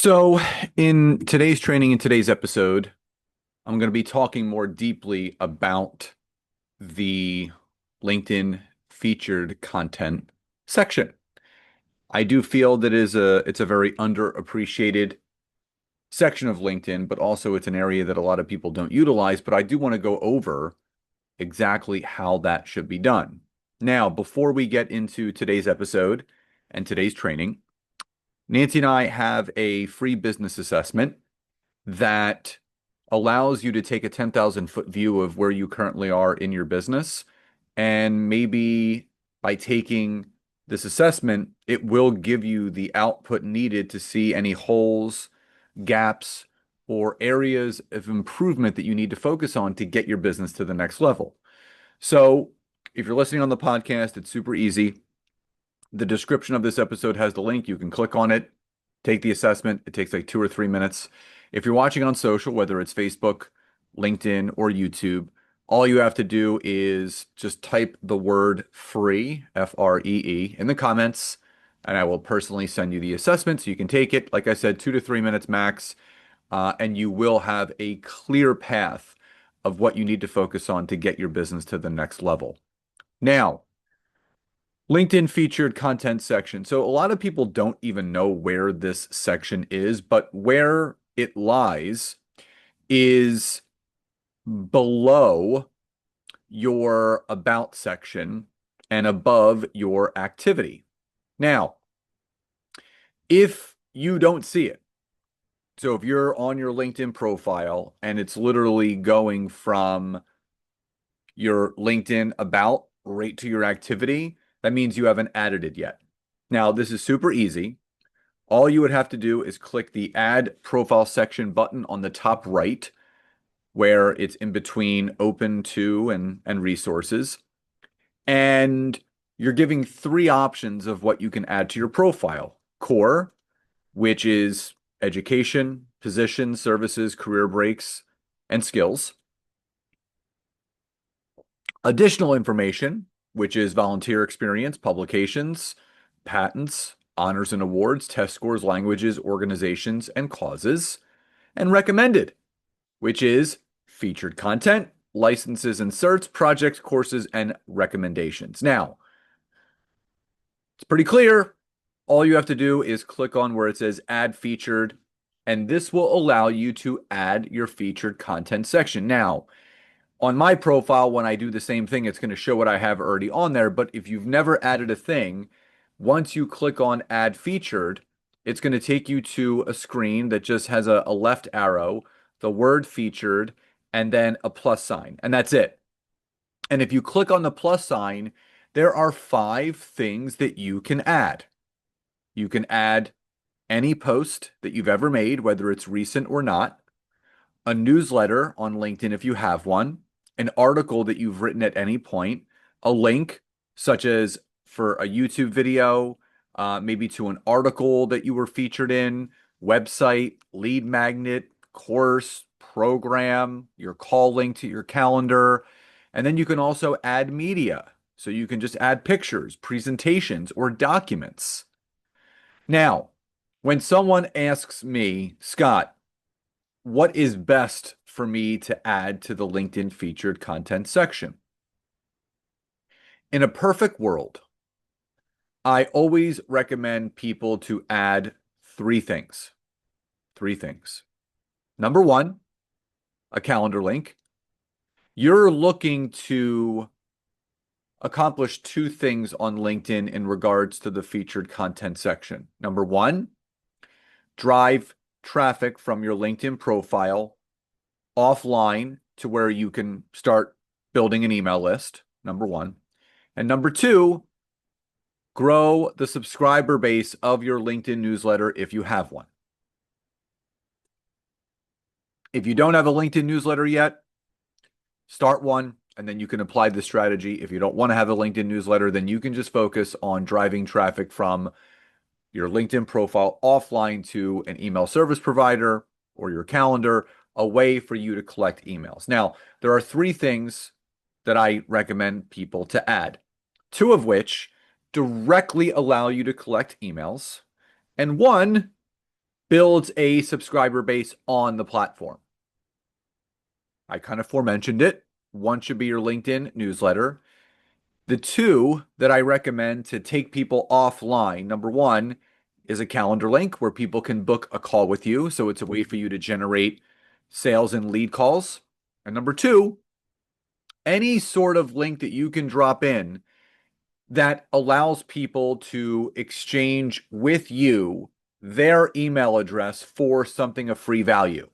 So, in today's training, in today's episode, I'm going to be talking more deeply about the LinkedIn featured content section. I do feel that it's a very underappreciated section of LinkedIn, but also it's an area that a lot of people don't utilize. But I do want to go over exactly how that should be done. Now, before we get into today's episode and today's training, Nancy and I have a free business assessment that allows you to take a 10,000-foot view of where you currently are in your business. And maybe by taking this assessment, it will give you the output needed to see any holes, gaps, or areas of improvement that you need to focus on to get your business to the next level. So, if you're listening on the podcast, it's super easy. The description of this episode has the link. You can click on it, take the assessment. It takes like 2 or 3 minutes. If you're watching on social, whether it's Facebook, LinkedIn, or YouTube, all you have to do is just type the word free, Free, in the comments, and I will personally send you the assessment so you can take it. Like I said, 2 to 3 minutes max, and you will have a clear path of what you need to focus on to get your business to the next level. Now, LinkedIn featured content section. So a lot of people don't even know where this section is, but where it lies is below your about section and above your activity. Now, if you don't see it, so if you're on your LinkedIn profile and it's literally going from your LinkedIn about right to your activity, that means you haven't added it yet. Now, this is super easy. All you would have to do is click the Add Profile Section button on the top right, where it's in between Open to and Resources. And you're giving three options of what you can add to your profile. Core, which is education, position, services, career breaks, and skills. Additional information, which is volunteer experience, publications, patents, honors and awards, test scores, languages, organizations, and causes. And recommended, which is featured content, licenses and certs, projects, courses, and recommendations. Now, it's pretty clear. All you have to do is click on where it says add featured, and this will allow you to add your featured content section. Now, on my profile, when I do the same thing, it's going to show what I have already on there. But if you've never added a thing, once you click on add featured, it's going to take you to a screen that just has a left arrow, the word featured, and then a plus sign. And that's it. And if you click on the plus sign, there are 5 things that you can add. You can add any post that you've ever made, whether it's recent or not, a newsletter on LinkedIn if you have one, an article that you've written at any point, a link such as for a YouTube video, maybe to an article that you were featured in, website, lead magnet, course, program, your call link to your calendar. And then you can also add media. So you can just add pictures, presentations, or documents. Now, when someone asks me, Scott, what is best for me to add to the LinkedIn featured content section? In a perfect world, I always recommend people to add 3 things. 3 things. Number one, a calendar link. You're looking to accomplish 2 things on LinkedIn in regards to the featured content section. Number one, drive traffic from your LinkedIn profile offline to where you can start building an email list, number one. And number two, grow the subscriber base of your LinkedIn newsletter if you have one. If you don't have a LinkedIn newsletter yet, start one, and then you can apply the strategy. If you don't want to have a LinkedIn newsletter, then you can just focus on driving traffic from your LinkedIn profile offline to an email service provider or your calendar, a way for you to collect emails. Now, there are 3 things that I recommend people to add, 2 of which directly allow you to collect emails, and one builds a subscriber base on the platform. I kind of forementioned it. One should be your LinkedIn newsletter. The two that I recommend to take people offline, number one is a calendar link where people can book a call with you. So it's a way for you to generate sales and lead calls. And number two, any sort of link that you can drop in that allows people to exchange with you their email address for something of free value.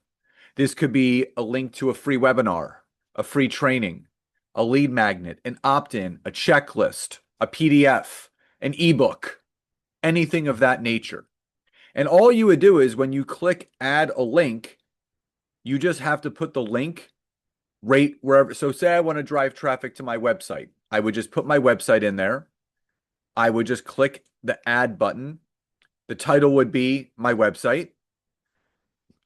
This could be a link to a free webinar, a free training, a lead magnet, an opt-in, a checklist, a PDF, an ebook, anything of that nature. And all you would do is when you click add a link, you just have to put the link right wherever. So say I want to drive traffic to my website. I would just put my website in there. I would just click the add button. The title would be my website.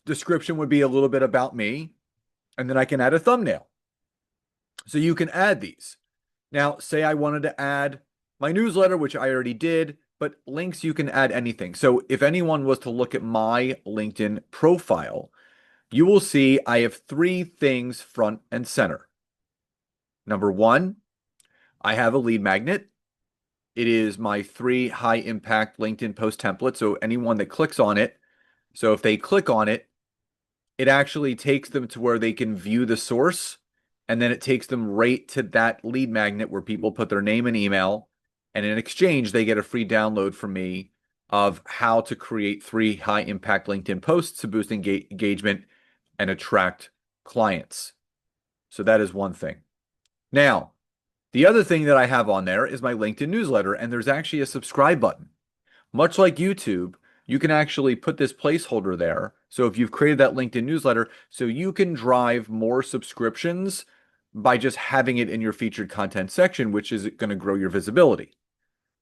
Description would be a little bit about me. And then I can add a thumbnail. So you can add these. Now, say I wanted to add my newsletter, which I already did, but links, you can add anything. So if anyone was to look at my LinkedIn profile, you will see I have three things front and center. Number one, I have a lead magnet. It is my 3 high impact LinkedIn post template. So anyone that clicks on it, so if they click on it, it actually takes them to where they can view the source. And then it takes them right to that lead magnet where people put their name and email. And in exchange, they get a free download from me of how to create 3 high impact LinkedIn posts to boost engagement and attract clients. So that is one thing. Now, the other thing that I have on there is my LinkedIn newsletter, and there's actually a subscribe button. Much like YouTube, you can actually put this placeholder there. So if you've created that LinkedIn newsletter, so you can drive more subscriptions by just having it in your featured content section, which is going to grow your visibility.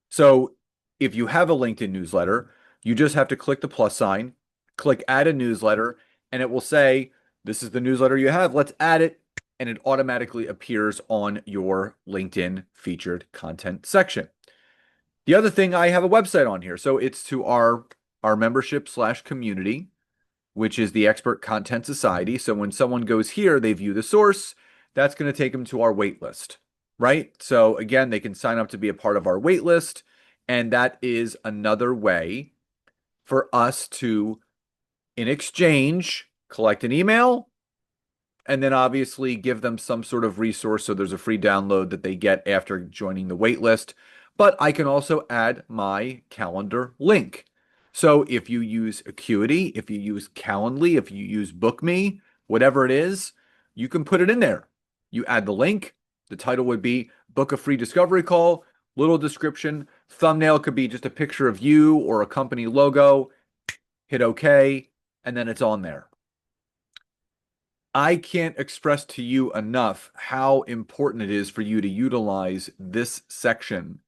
So if you have a LinkedIn newsletter, you just have to click the plus sign, click add a newsletter, and it will say, this is the newsletter you have, let's add it. And it automatically appears on your LinkedIn featured content section. The other thing, I have a website on here. So it's to our membership/community, which is the Expert Content Society. So when someone goes here, they view the source, that's going to take them to our wait list, right? So again, they can sign up to be a part of our wait list. And that is another way for us to, in exchange, collect an email and then obviously give them some sort of resource. So there's a free download that they get after joining the wait list. But I can also add my calendar link. So if you use Acuity, if you use Calendly, if you use BookMe, whatever it is, you can put it in there. You add the link. The title would be book a free discovery call, little description. Thumbnail could be just a picture of you or a company logo. Hit OK, and then it's on there. I can't express to you enough how important it is for you to utilize this section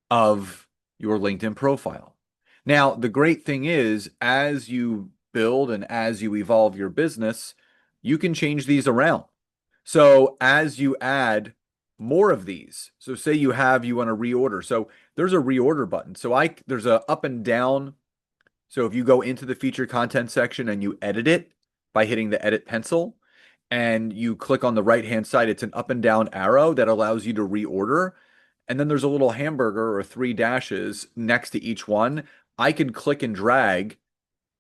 of your LinkedIn profile. Now, the great thing is, as you build and as you evolve your business, you can change these around. So as you add more of these, so say you want to reorder. So there's a reorder button. So there's a up and down. So if you go into the featured content section and you edit it by hitting the edit pencil, and you click on the right-hand side, it's an up and down arrow that allows you to reorder. And then there's a little hamburger or 3 dashes next to each one. I can click and drag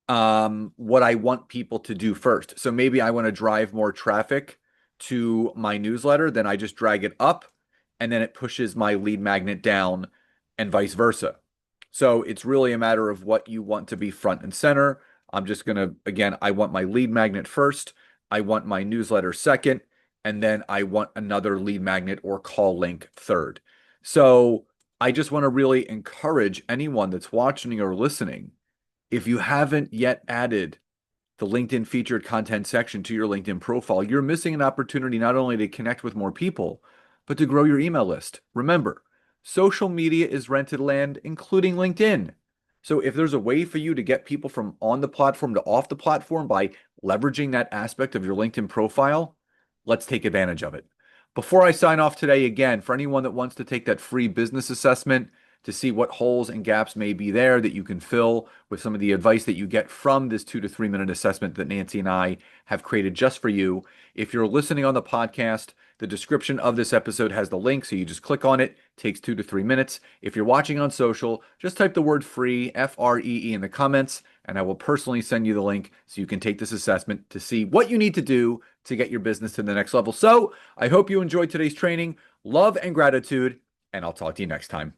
what I want people to do first. So maybe I want to drive more traffic to my newsletter, then I just drag it up and then it pushes my lead magnet down and vice versa. So it's really a matter of what you want to be front and center. I'm just going to, again, I want my lead magnet first. I want my newsletter second, and then I want another lead magnet or call link third. So I just want to really encourage anyone that's watching or listening, if you haven't yet added the LinkedIn featured content section to your LinkedIn profile, you're missing an opportunity not only to connect with more people, but to grow your email list. Remember, social media is rented land, including LinkedIn. So if there's a way for you to get people from on the platform to off the platform by leveraging that aspect of your LinkedIn profile, let's take advantage of it. Before I sign off today, again, for anyone that wants to take that free business assessment, to see what holes and gaps may be there that you can fill with some of the advice that you get from this 2 to 3 minute assessment that Nancy and I have created just for you. If you're listening on the podcast, the description of this episode has the link, so you just click on it. Takes 2 to 3 minutes. If you're watching on social, just type the word free, FREE, in the comments, and I will personally send you the link so you can take this assessment to see what you need to do to get your business to the next level. So I hope you enjoyed today's training. Love and gratitude, and I'll talk to you next time.